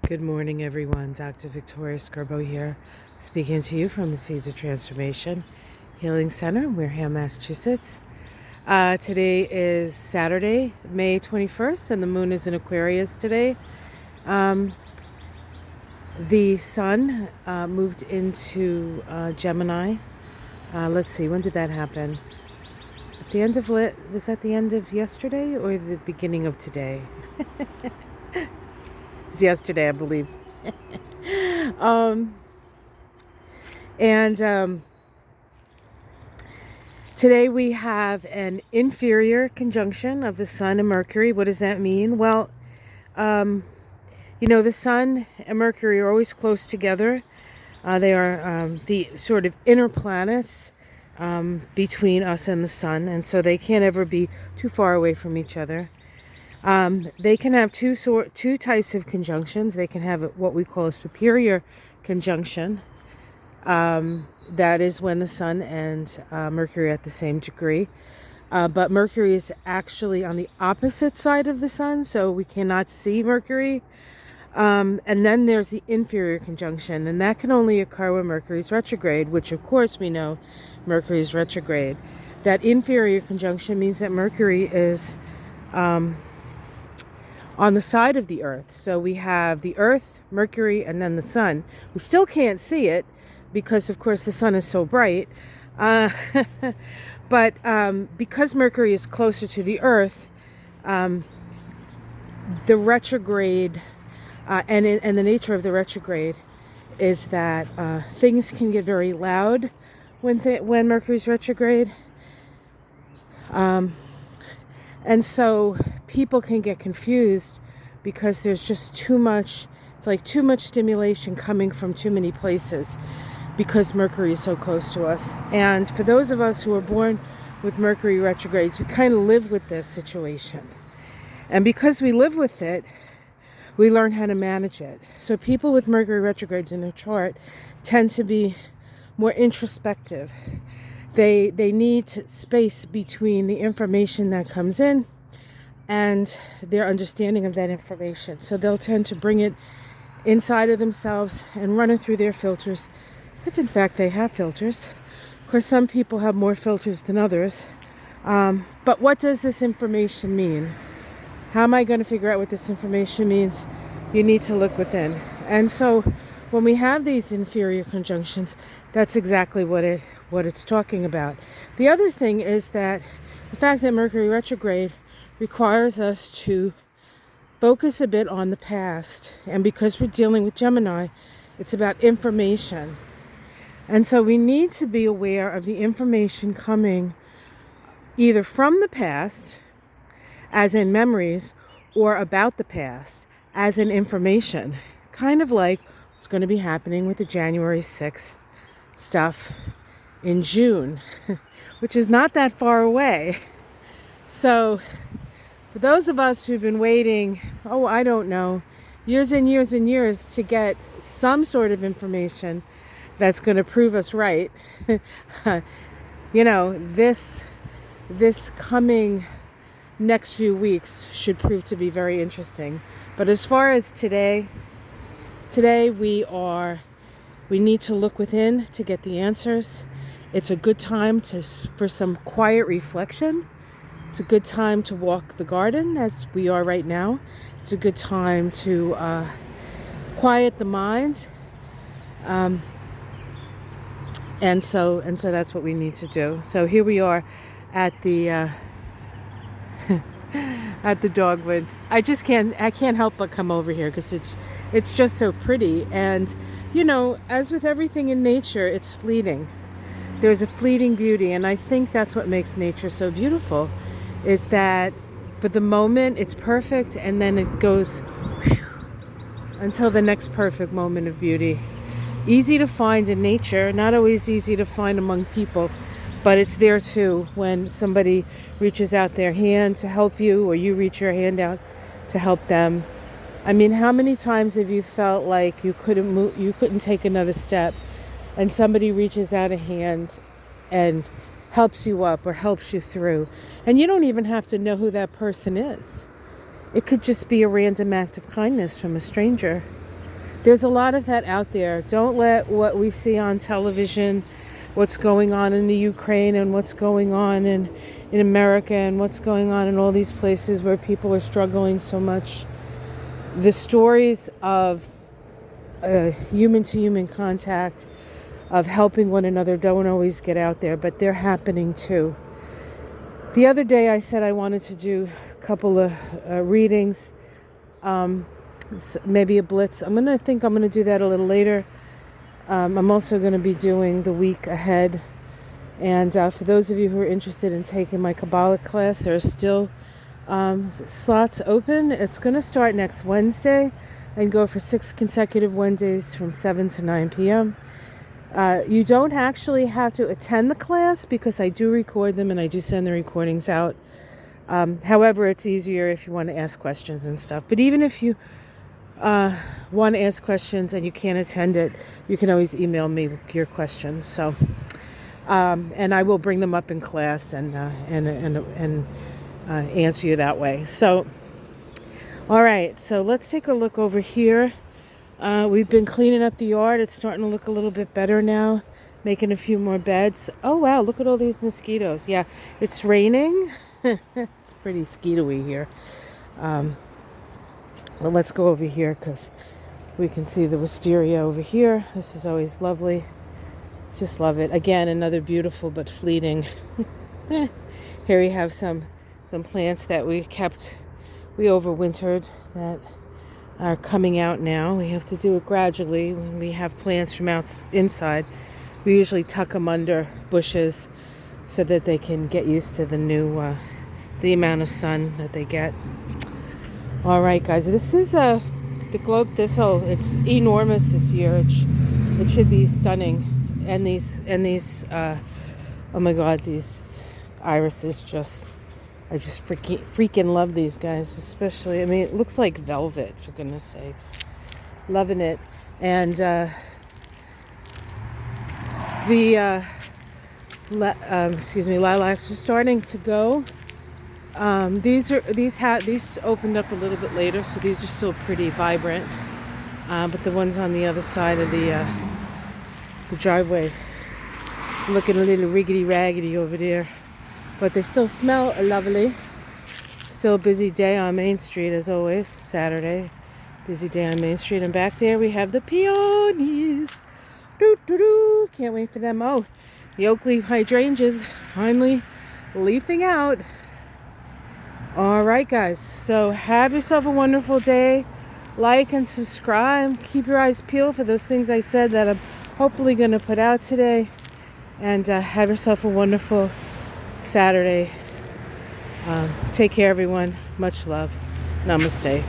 Good morning, everyone. Dr. Victoria Scarbo here, speaking to you from the Seeds of Transformation Healing Center in Wareham, Massachusetts. Today is Saturday, May 21st, and the moon is in Aquarius today. The sun moved into Gemini. Let's see, when did that happen? At the end of was that the end of yesterday or the beginning of today? It's yesterday, I believe. Today we have an inferior conjunction of the Sun and Mercury. What does that mean? Well, the Sun and Mercury are always close together. They are the sort of inner planets between us and the Sun, and so they can't ever be too far away from each other. They can have two types of conjunctions. They can have what we call a superior conjunction. That is when the Sun and Mercury are at the same degree. But Mercury is actually on the opposite side of the Sun, so we cannot see Mercury. And then there's the inferior conjunction, and that can only occur when Mercury is retrograde, which of course we know Mercury is retrograde. That inferior conjunction means that Mercury is on the side of the Earth. So we have the Earth, Mercury, and then the Sun. We still can't see it because, of course, the Sun is so bright. But because Mercury is closer to the Earth, the retrograde and the nature of the retrograde is that things can get very loud when Mercury's retrograde. And so people can get confused because there's just too much, it's like too much stimulation coming from too many places because Mercury is so close to us. And for those of us who are born with Mercury retrogrades, we kind of live with this situation. And because we live with it, we learn how to manage it. So people with Mercury retrogrades in their chart tend to be more introspective. They need space between the information that comes in and their understanding of that information. So they'll tend to bring it inside of themselves and run it through their filters, if in fact they have filters. Of course, some people have more filters than others. But what does this information mean? How am I going to figure out what this information means? You need to look within. And so when we have these inferior conjunctions, that's exactly what it's talking about. The other thing is that the fact that Mercury retrograde requires us to focus a bit on the past. And because we're dealing with Gemini, it's about information. And so we need to be aware of the information coming either from the past, as in memories, or about the past, as in information. Kind of like what's going to be happening with the January 6th stuff in June, which is not that far away. So for those of us who've been waiting, I don't know, years and years and years to get some sort of information that's going to prove us right, this coming next few weeks should prove to be very interesting. But as far as today we need to look within to get the answers. It's a good time for some quiet reflection. It's a good time to walk the garden as we are right now. It's a good time to quiet the mind. And so that's what we need to do. So here we are at the at the dogwood. I can't help but come over here because it's just so pretty. And as with everything in nature, it's fleeting. There's a fleeting beauty, and I think that's what makes nature so beautiful, is that for the moment it's perfect, and then it goes until the next perfect moment of beauty. Easy to find in nature, not always easy to find among people. But it's there too when somebody reaches out their hand to help you, or you reach your hand out to help them. I mean, how many times have you felt like you couldn't take another step, and somebody reaches out a hand and helps you up or helps you through? And you don't even have to know who that person is. It could just be a random act of kindness from a stranger. There's a lot of that out there. Don't let what we see on television, what's going on in the Ukraine and what's going on in America and what's going on in all these places where people are struggling so much. The stories of human-to-human contact, of helping one another, don't always get out there, but they're happening too. The other day I said I wanted to do a couple of readings, maybe a blitz. I'm going to do that a little later. I'm also going to be doing the week ahead. And for those of you who are interested in taking my Kabbalah class, there are still slots open. It's going to start next Wednesday and go for 6 consecutive Wednesdays from 7 to 9 p.m. You don't actually have to attend the class because I do record them and I do send the recordings out. However, it's easier if you want to ask questions and stuff. But even if you want to ask questions and you can't attend it, you can always email me your questions. So, and I will bring them up in class and answer you that way. So, all right. So let's take a look over here. We've been cleaning up the yard. It's starting to look a little bit better now. Making a few more beds. Oh wow! Look at all these mosquitoes. Yeah, it's raining. It's pretty mosquito-y here. Well, let's go over here because we can see the wisteria over here. This is always lovely. Just love it. Again, another beautiful but fleeting. Here we have some plants that we overwintered that are coming out now. We have to do it gradually. When we have plants from inside, we usually tuck them under bushes so that they can get used to the amount of sun that they get. All right, guys, this is the globe thistle. It's enormous this year. It should be stunning. And these oh my God, these irises I just freaking love these guys, especially. I mean, it looks like velvet, for goodness sakes. Loving it. And lilacs are starting to go. These opened up a little bit later, so these are still pretty vibrant. But the ones on the other side of the driveway looking a little riggedy-raggedy over there. But they still smell lovely. Still a busy day on Main Street as always. Saturday. Busy day on Main Street. And back there we have the peonies. Doo-doo-doo. Can't wait for them. Oh, the oak leaf hydrangeas finally leafing out. Alright guys. So have yourself a wonderful day. Like and subscribe. Keep your eyes peeled for those things I said that I'm hopefully going to put out today. And have yourself a wonderful Saturday. Take care, everyone. Much love. Namaste.